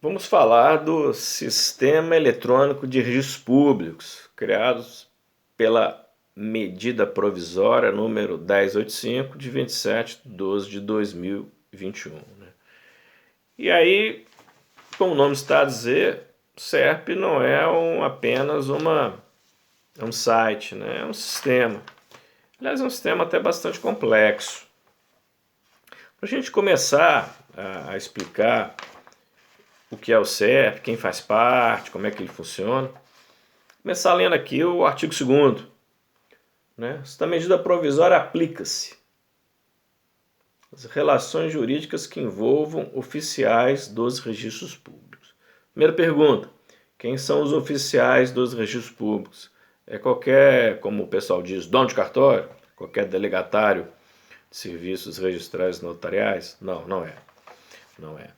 Vamos falar do Sistema Eletrônico de Registros Públicos, criados pela Medida Provisória número 1085, de 27/12/2021. E aí, como o nome está a dizer, o SERP não é apenas um site, né? É um sistema. Aliás, é um sistema até bastante complexo. Para a gente começar a explicar o que é o SERP, quem faz parte, como é que ele funciona, começar lendo aqui o artigo 2º. Esta medida provisória aplica-se às relações jurídicas que envolvam oficiais dos registros públicos. Primeira pergunta: quem são os oficiais dos registros públicos? É qualquer, como o pessoal diz, dono de cartório? Qualquer delegatário de serviços registrais notariais? Não, não é. Não é.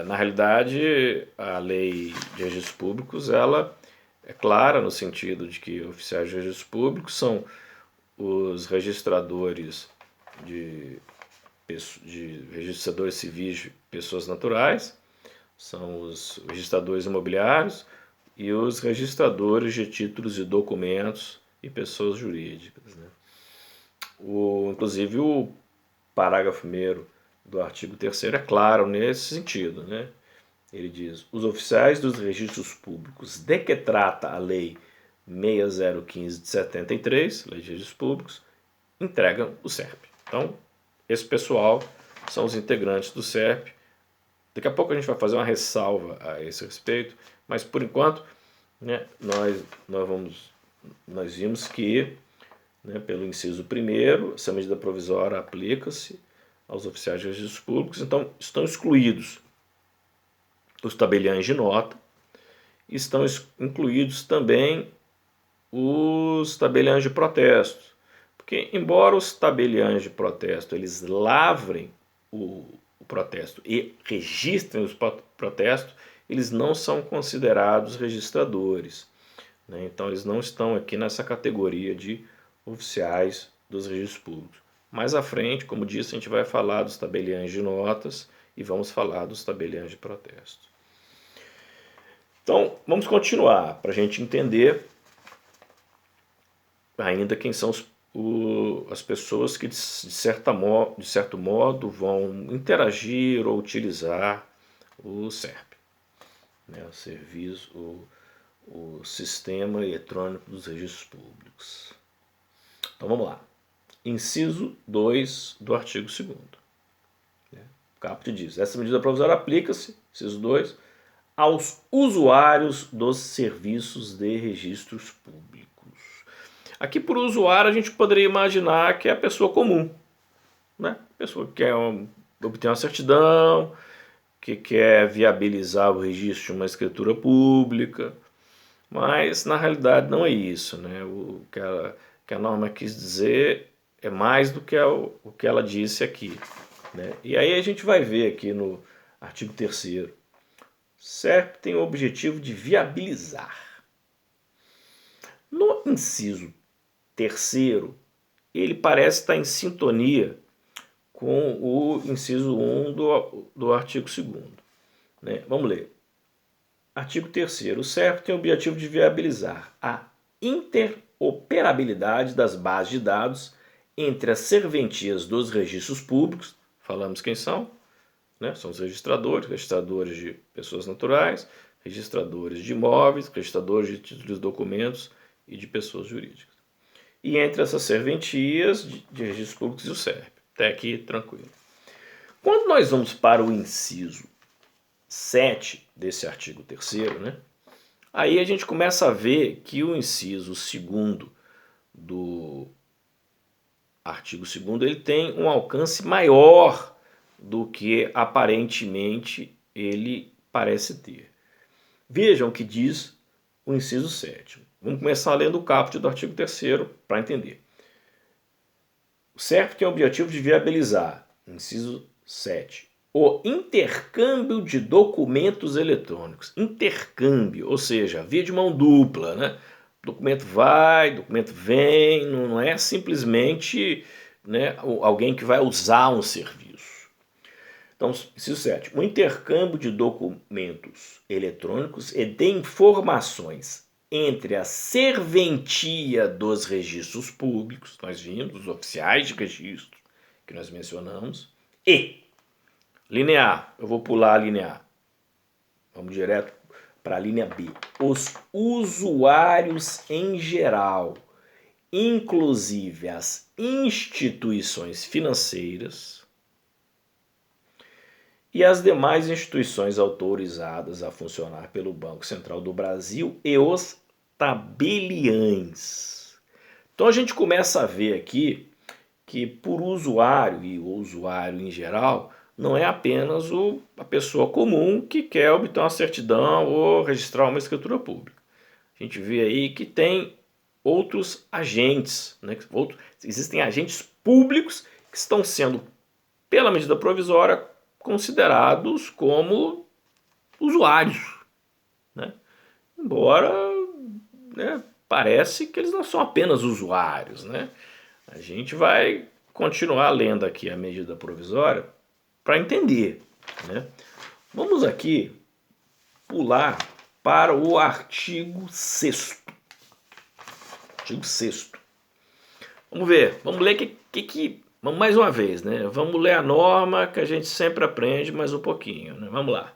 Na realidade, a lei de registros públicos ela é clara no sentido de que oficiais de registros públicos são os registradores de registradores civis de pessoas naturais, são os registradores imobiliários e os registradores de títulos e documentos e pessoas jurídicas. Inclusive o parágrafo 1º do artigo 3º é claro nesse sentido. Ele diz: os oficiais dos registros públicos de que trata a lei 6015 de 73, lei de registros públicos, entregam o SERP. Então, esse pessoal são os integrantes do SERP. Daqui a pouco a gente vai fazer uma ressalva a esse respeito, mas por enquanto nós vimos que, pelo inciso 1º, essa medida provisória aplica-se aos oficiais de registros públicos, então estão excluídos os tabeliães de nota, estão incluídos também os tabeliães de protesto, porque embora os tabeliães de protesto eles lavrem o protesto e registrem os protestos, eles não são considerados registradores. Então eles não estão aqui nessa categoria de oficiais dos registros públicos. Mais à frente, como disse, a gente vai falar dos tabeliães de notas e vamos falar dos tabeliães de protesto. Então, vamos continuar para a gente entender ainda quem são as pessoas que, de certo modo, vão interagir ou utilizar o SERP, o serviço, o Sistema Eletrônico dos Registros Públicos. Então, vamos lá. Inciso 2 do artigo 2º. O caput diz: essa medida provisória aplica-se, inciso 2, aos usuários dos serviços de registros públicos. Aqui, por usuário, a gente poderia imaginar que é a pessoa comum, a pessoa que quer obter uma certidão, que quer viabilizar o registro de uma escritura pública, mas na realidade não é isso. O que a norma quis dizer é mais do que o que ela disse aqui. E aí a gente vai ver aqui no artigo 3º. SERP tem o objetivo de viabilizar. No inciso 3º, ele parece estar em sintonia com o inciso 1 do artigo 2º. Vamos ler. Artigo 3º. O SERP tem o objetivo de viabilizar a interoperabilidade das bases de dados entre as serventias dos registros públicos, falamos quem são, são os registradores de pessoas naturais, registradores de imóveis, registradores de títulos e documentos e de pessoas jurídicas. E entre essas serventias de registros públicos e o SERP. Até aqui, tranquilo. Quando nós vamos para o inciso 7 desse artigo 3º, aí a gente começa a ver que o inciso 2º do artigo 2º ele tem um alcance maior do que aparentemente ele parece ter. Vejam o que diz o inciso 7. Vamos começar lendo o caput do artigo 3º para entender. O SERP tem o objetivo de viabilizar, inciso 7, o intercâmbio de documentos eletrônicos. Intercâmbio, ou seja, via de mão dupla. Documento vai, documento vem, não é simplesmente alguém que vai usar um serviço. Então, inciso 7. O intercâmbio de documentos eletrônicos e de informações entre a serventia dos registros públicos, nós vimos, os oficiais de registro, que nós mencionamos, e, linha A, eu vou pular a linha A, vamos direto para a linha B, os usuários em geral, inclusive as instituições financeiras e as demais instituições autorizadas a funcionar pelo Banco Central do Brasil e os tabeliães. Então a gente começa a ver aqui que por usuário, e o usuário em geral, não é apenas a pessoa comum que quer obter uma certidão ou registrar uma escritura pública. A gente vê aí que tem outros agentes, né? Existem agentes públicos que estão sendo, pela medida provisória, considerados como usuários, né? Embora, né, parece que eles não são apenas usuários, né? A gente vai continuar lendo aqui a medida provisória para entender, né? Vamos aqui pular para o artigo 6º. Artigo 6º. Vamos ver, vamos ler mais uma vez, né? Vamos ler a norma que a gente sempre aprende mais um pouquinho, né? Vamos lá.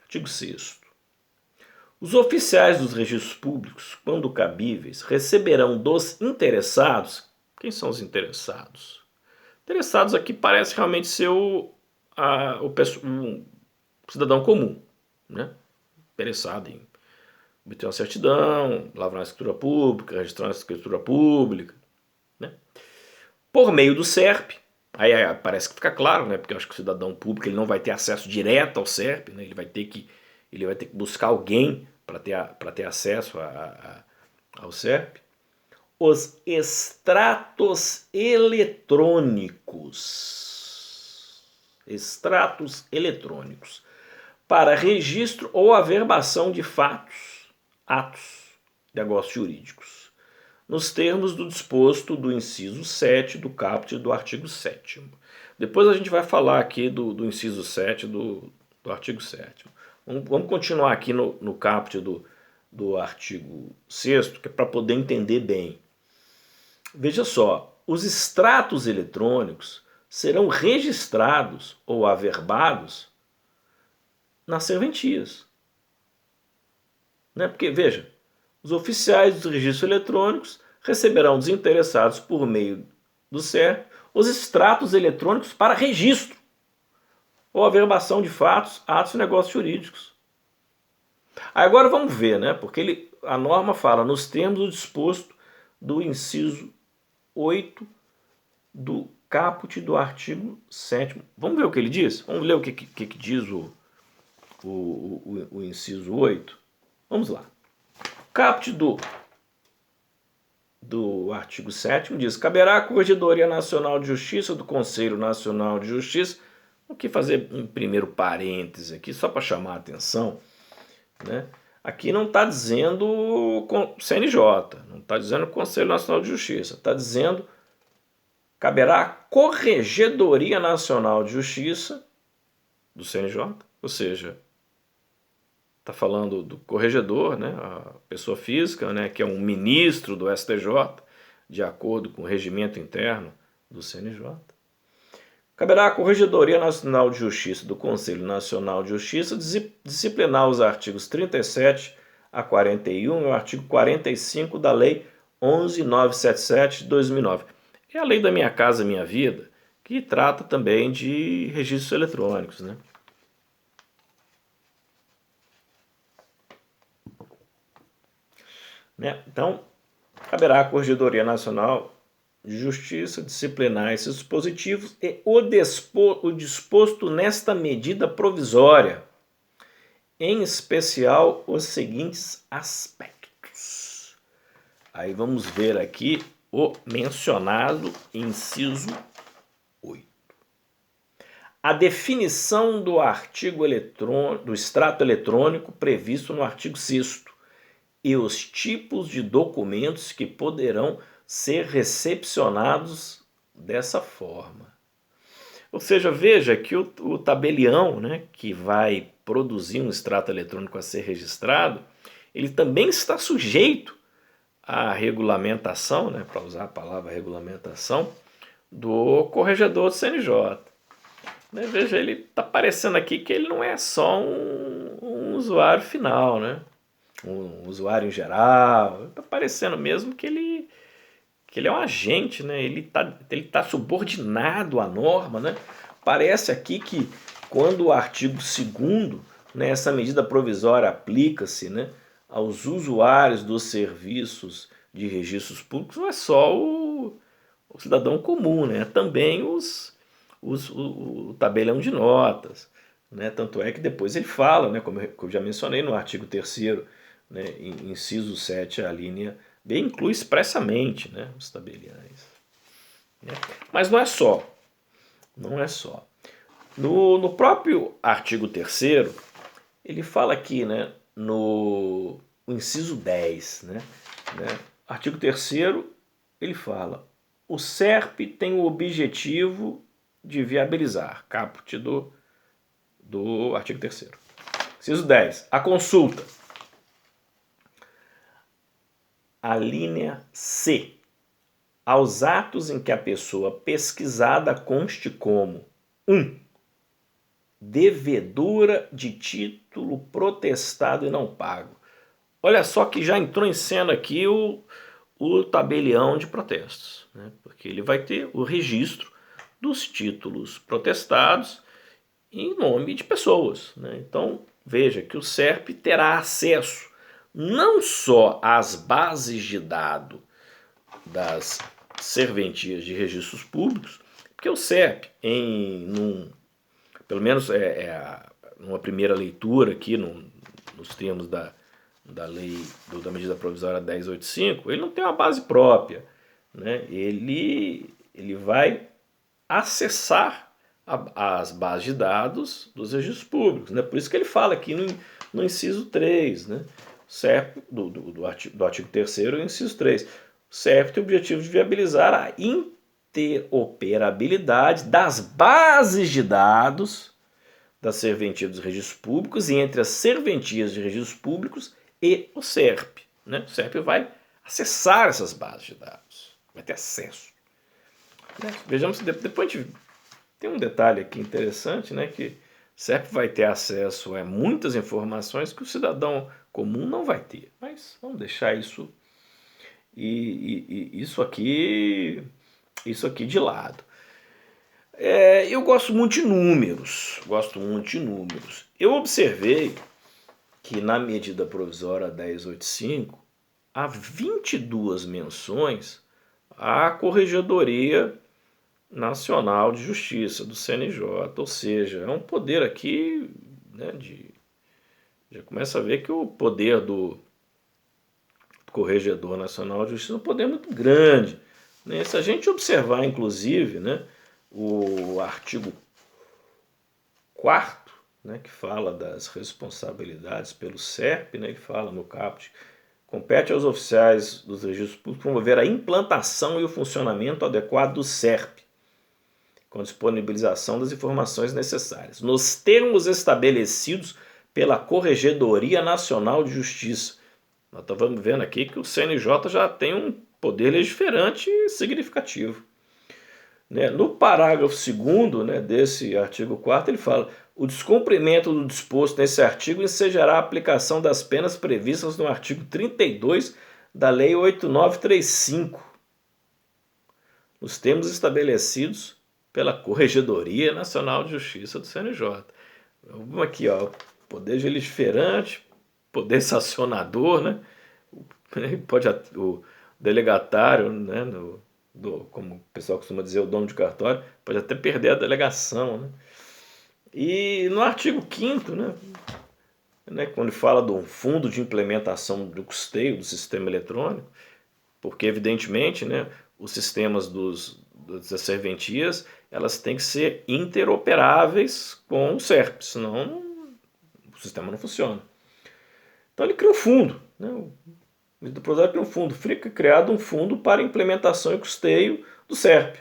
Artigo 6º. Os oficiais dos registros públicos, quando cabíveis, receberão dos interessados. Quem são os interessados? Interessados aqui parece realmente ser um cidadão comum, né? Interessado em obter uma certidão, lavrar uma escritura pública, registrar uma escritura pública, né? Por meio do SERP, aí parece que fica claro, né? Porque eu acho que o cidadão público ele não vai ter acesso direto ao SERP, né? Ele vai ter que buscar alguém para ter acesso ao SERP. Os extratos eletrônicos para registro ou averbação de atos, negócios jurídicos, nos termos do disposto do inciso 7 do caput do artigo 7º. Depois a gente vai falar aqui do inciso 7 do artigo 7º. Vamos continuar aqui no caput do artigo 6º, que é para poder entender bem. Veja só, os extratos eletrônicos serão registrados ou averbados nas serventias, né? Porque, veja, os oficiais dos registros eletrônicos receberão dos interessados por meio do SERP os extratos eletrônicos para registro ou averbação de atos e negócios jurídicos. Agora vamos ver, né? Porque a norma fala nos termos do disposto do inciso 8 do caput do artigo 7º. Vamos ver o que ele diz? Vamos ler o que diz o inciso 8? Vamos lá. O caput do artigo 7º diz: caberá à Corregedoria Nacional de Justiça do Conselho Nacional de Justiça. Vou aqui fazer um primeiro parêntese aqui, só para chamar a atenção, né? Aqui não está dizendo CNJ, não está dizendo Conselho Nacional de Justiça, está dizendo caberá à Corregedoria Nacional de Justiça do CNJ, ou seja, está falando do corregedor, né, a pessoa física, né, que é um ministro do STJ, de acordo com o regimento interno do CNJ. Caberá à Corregedoria Nacional de Justiça do Conselho Nacional de Justiça disciplinar os artigos 37 a 41 e o artigo 45 da Lei 11.977 de 2009. É a Lei da Minha Casa Minha Vida, que trata também de registros eletrônicos, né? Então, caberá à Corregedoria Nacional de Justiça disciplinar esses dispositivos e o disposto nesta medida provisória, em especial os seguintes aspectos. Aí vamos ver aqui o mencionado inciso 8. A definição do do extrato eletrônico previsto no artigo 6º e os tipos de documentos que poderão ser recepcionados dessa forma. Ou seja, veja que o tabelião, né, que vai produzir um extrato eletrônico a ser registrado, ele também está sujeito à regulamentação, né, para usar a palavra regulamentação, do corregedor do CNJ. Né, veja, ele está parecendo aqui que ele não é só um usuário final, né, um usuário em geral. Está parecendo mesmo que ele é um agente, né? Ele tá subordinado à norma, né? Parece aqui que quando o artigo 2º, né, essa medida provisória aplica-se, né, aos usuários dos serviços de registros públicos, não é só o cidadão comum, né? Também o tabelião de notas. Né? Tanto é que depois ele fala, né, como eu já mencionei no artigo 3º, né, inciso 7, a linha B, inclui expressamente, né, os tabeliães. Né? Mas não é só. Não é só. No próprio artigo 3º, ele fala aqui, né, no inciso 10, né, artigo 3º, ele fala: o SERP tem o objetivo de viabilizar, caput do artigo 3º. Inciso 10, a consulta. A linha C. Aos atos em que a pessoa pesquisada conste como 1. Devedora de título protestado e não pago. Olha só que já entrou em cena aqui o tabelião de protestos, né? Porque ele vai ter o registro dos títulos protestados em nome de pessoas. Né? Então, veja que o SERP terá acesso não só às bases de dados das serventias de registros públicos, porque o SERP, pelo menos numa primeira leitura aqui, nos termos da lei, da medida provisória 1085, ele não tem uma base própria. Né? Ele vai acessar as bases de dados dos registros públicos. Né? Por isso que ele fala aqui no inciso 3, né? SERP, do artigo 3º, inciso 3. O SERP tem o objetivo de viabilizar a interoperabilidade das bases de dados das serventias dos registros públicos e entre as serventias de registros públicos e o SERP. Né? O SERP vai acessar essas bases de dados, vai ter acesso. Né? Vejamos, depois a gente tem um detalhe aqui interessante, né, que o SERP vai ter acesso a muitas informações que o cidadão comum não vai ter. Mas vamos deixar isso isso aqui de lado. Eu gosto muito de números. Eu observei que na medida provisória 1085 há 22 menções à Corregedoria Nacional de Justiça, do CNJ, ou seja, é um poder aqui, né, já começa a ver que o poder do Corregedor Nacional de Justiça é um poder muito grande. Né? Se a gente observar, inclusive, né, o artigo 4º, né, que fala das responsabilidades pelo SERP, né, que fala no caput: compete aos oficiais dos registros públicos promover a implantação e o funcionamento adequado do SERP, com disponibilização das informações necessárias, nos termos estabelecidos pela Corregedoria Nacional de Justiça. Nós estamos vendo aqui que o CNJ já tem um poder legiferante significativo. Né? No parágrafo 2º, né, desse artigo 4º, ele fala: o descumprimento do disposto nesse artigo ensejará a aplicação das penas previstas no artigo 32 da Lei 8935, nos termos estabelecidos pela Corregedoria Nacional de Justiça do CNJ. Vamos aqui, ó, poder legiferante, poder sancionador, né? Pode o delegatário, né, como o pessoal costuma dizer, o dono de cartório, pode até perder a delegação. Né? E no artigo 5º, né, quando fala do fundo de implementação do custeio do sistema eletrônico, porque evidentemente, né, os sistemas das serventias, elas têm que ser interoperáveis com o SERP, senão o sistema não funciona. Então ele cria um fundo, né? O projeto cria um fundo, fica criado um fundo para implementação e custeio do SERP.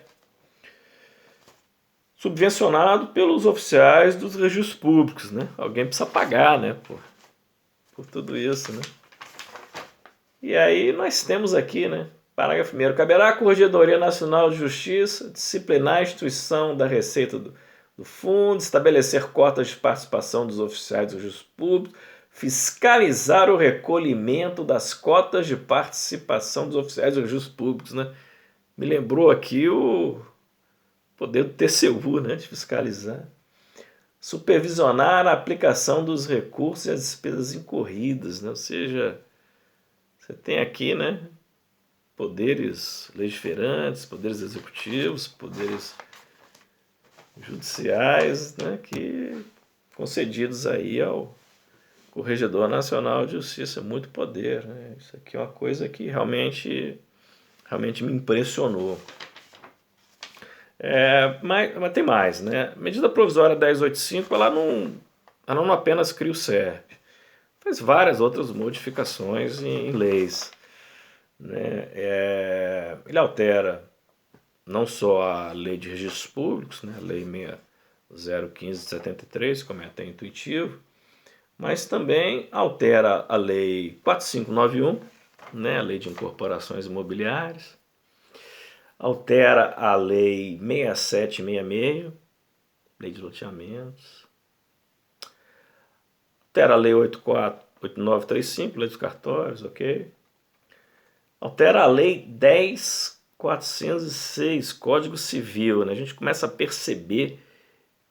subvencionado pelos oficiais dos registros públicos, né? Alguém precisa pagar, né, por tudo isso, né? E aí nós temos aqui, né, parágrafo 1º, caberá à Corregedoria Nacional de Justiça disciplinar a instituição da receita do fundo, estabelecer cotas de participação dos oficiais dos registros públicos, fiscalizar o recolhimento das cotas de participação dos oficiais dos registros públicos, né? Me lembrou aqui o poder do TCU, né, de fiscalizar. Supervisionar a aplicação dos recursos e as despesas incorridas, né? Ou seja, você tem aqui, né, poderes legiferantes, poderes executivos, poderes judiciais, né, que concedidos aí ao Corregedor Nacional de Justiça. Muito poder, né? Isso aqui é uma coisa que realmente me impressionou. Mas tem mais, né? A medida provisória 1085, ela não apenas cria o SERP, faz várias outras modificações em leis, né? Ele altera não só a lei de registros públicos, né? A lei 6015 de 73, como é até intuitivo, mas também altera a lei 4591, né? A lei de incorporações imobiliárias, altera a lei 6766, lei de loteamentos, altera a lei 8935, lei dos cartórios, ok? Altera a lei 10.406, Código Civil, né? A gente começa a perceber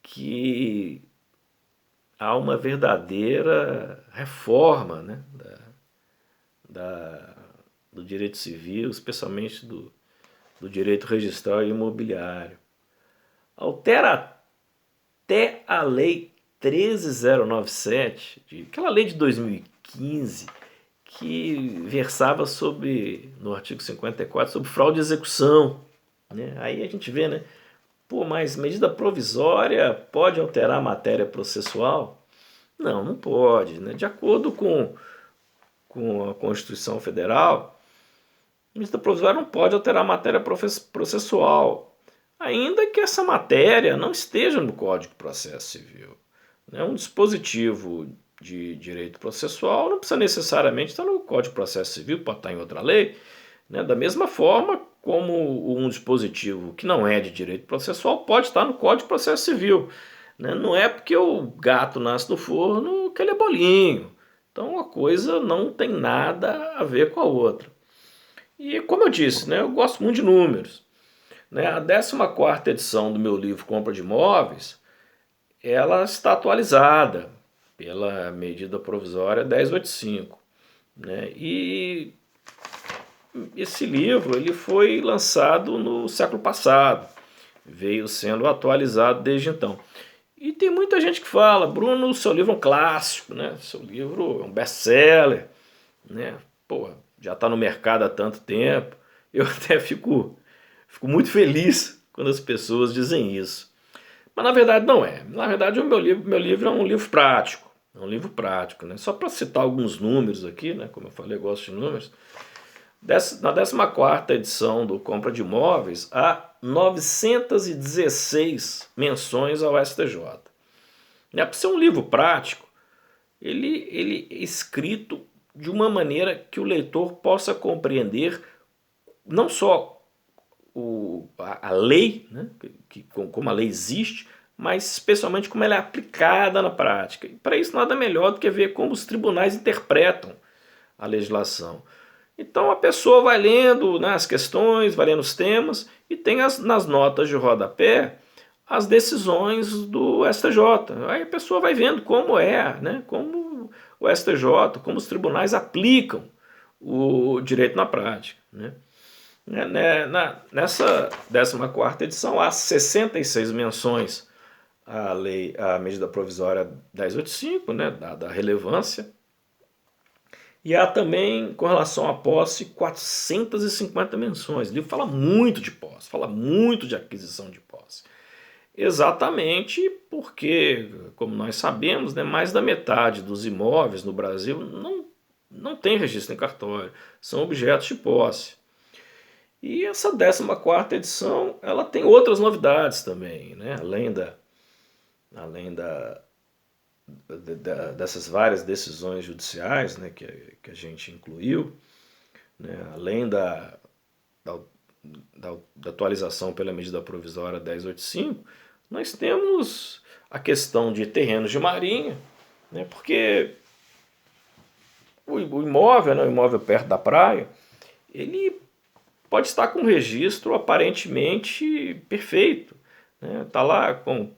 que há uma verdadeira reforma, né, do direito civil, especialmente do direito registral e imobiliário. Altera até a lei 13.097, aquela lei de 2015, que versava no artigo 54, sobre fraude de execução, né? Aí a gente vê, né? Pô, mas medida provisória pode alterar a matéria processual? Não, não pode, né? De acordo com a Constituição Federal, a medida provisória não pode alterar a matéria processual, ainda que essa matéria não esteja no Código de Processo Civil. Um dispositivo de direito processual não precisa necessariamente estar no Código de Processo Civil, pode estar em outra lei, né? Da mesma forma como um dispositivo que não é de direito processual pode estar no Código de Processo Civil, né? Não é porque o gato nasce no forno que ele é bolinho. Então uma coisa não tem nada a ver com a outra. E como eu disse, né, eu gosto muito de números, né? A 14ª edição do meu livro Compra de Imóveis, ela está atualizada pela medida provisória 1085, né? E esse livro ele foi lançado no século passado, veio sendo atualizado desde então. E tem muita gente que fala: Bruno, o seu livro é um clássico, né? Seu livro é um best-seller, né? Pô, já está no mercado há tanto tempo. Eu até fico muito feliz quando as pessoas dizem isso. Mas na verdade não é. Na verdade o meu livro é um livro prático. É um livro prático, né? Só para citar alguns números aqui, né? Como eu falei, eu gosto de números. Na 14ª edição do Compra de Imóveis, há 916 menções ao STJ. Para ser um livro prático, ele é escrito de uma maneira que o leitor possa compreender não só a lei, né, como a lei existe, mas especialmente como ela é aplicada na prática. E para isso nada melhor do que ver como os tribunais interpretam a legislação. Então a pessoa vai lendo, né, as questões, vai lendo os temas e tem nas notas de rodapé as decisões do STJ. Aí a pessoa vai vendo como né, como o STJ, como os tribunais aplicam o direito na prática, né? Nessa 14ª edição há 66 menções à medida provisória 1085, né, dada a relevância. E há também, com relação à posse, 450 menções. O livro fala muito de posse, fala muito de aquisição de posse. Exatamente porque, como nós sabemos, né, mais da metade dos imóveis no Brasil não tem registro em cartório, são objetos de posse. E essa 14ª edição, ela tem outras novidades também, né? Além dessas várias decisões judiciais, né, que a gente incluiu, né? Além da, da atualização pela medida provisória 1085, nós temos a questão de terrenos de marinha, né? Porque o imóvel, né, o imóvel perto da praia, ele pode estar com um registro aparentemente perfeito, né? Tá lá com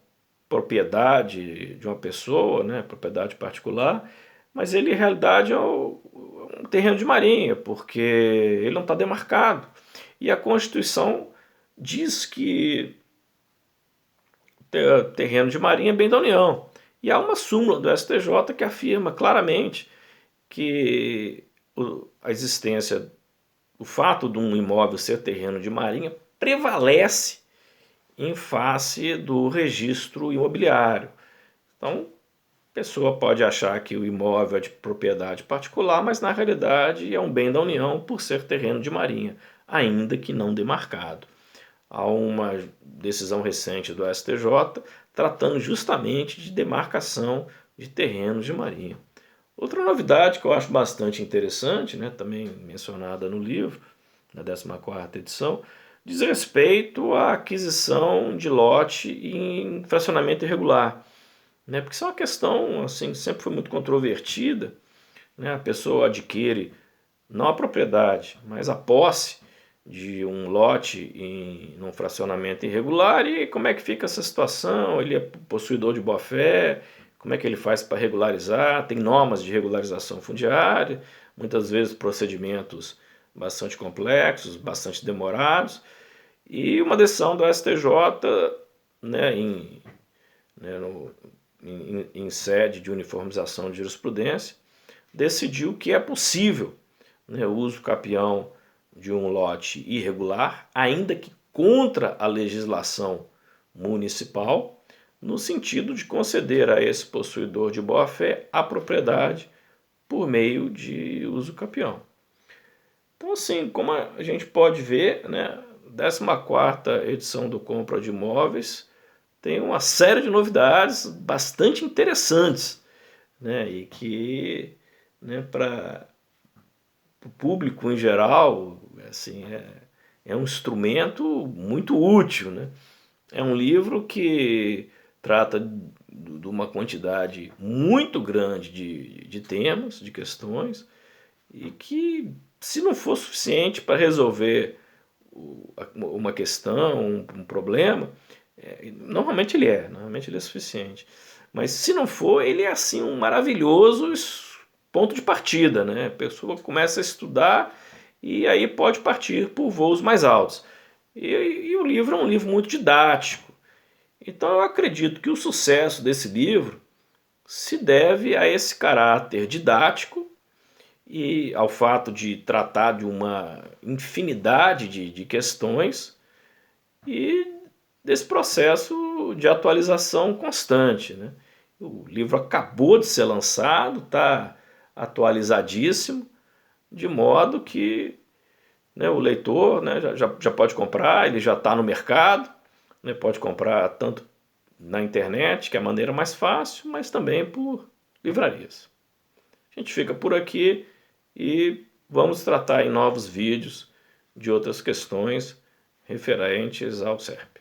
propriedade de uma pessoa, né, propriedade particular, mas ele em realidade é um terreno de marinha, porque ele não está demarcado. E a Constituição diz que terreno de marinha é bem da União. E há uma súmula do STJ que afirma claramente que a existência, o fato de um imóvel ser terreno de marinha prevalece em face do registro imobiliário. Então, a pessoa pode achar que o imóvel é de propriedade particular, mas na realidade é um bem da União por ser terreno de marinha, ainda que não demarcado. Há uma decisão recente do STJ tratando justamente de demarcação de terrenos de marinha. Outra novidade que eu acho bastante interessante, né, também mencionada no livro, na 14ª edição, diz respeito à aquisição de lote em fracionamento irregular, né, porque isso é uma questão assim, sempre foi muito controvertida, né, a pessoa adquire não a propriedade, mas a posse de um lote num fracionamento irregular, e como é que fica essa situação? Ele é possuidor de boa-fé, como é que ele faz para regularizar? Tem normas de regularização fundiária, muitas vezes procedimentos bastante complexos, bastante demorados, e uma decisão do STJ, né, né, em sede de uniformização de jurisprudência, decidiu que é possível, né, o uso capião de um lote irregular, ainda que contra a legislação municipal, no sentido de conceder a esse possuidor de boa-fé a propriedade por meio de uso capião. Então, assim, como a gente pode ver, né, 14ª edição do Compra de Imóveis tem uma série de novidades bastante interessantes, né, e que, né, para o público em geral, assim, é um instrumento muito útil, né? É um livro que trata de uma quantidade muito grande de temas, de questões, e que, se não for suficiente para resolver uma questão, um problema, normalmente ele é suficiente. Mas se não for, ele é assim um maravilhoso ponto de partida, né? A pessoa começa a estudar e aí pode partir por voos mais altos. E o livro é um livro muito didático. Então eu acredito que o sucesso desse livro se deve a esse caráter didático e ao fato de tratar de uma infinidade de questões e desse processo de atualização constante, né? O livro acabou de ser lançado, está atualizadíssimo, de modo que, né, o leitor, né, já pode comprar, ele já está no mercado, né, pode comprar tanto na internet, que é a maneira mais fácil, mas também por livrarias. A gente fica por aqui e vamos tratar em novos vídeos de outras questões referentes ao CERP.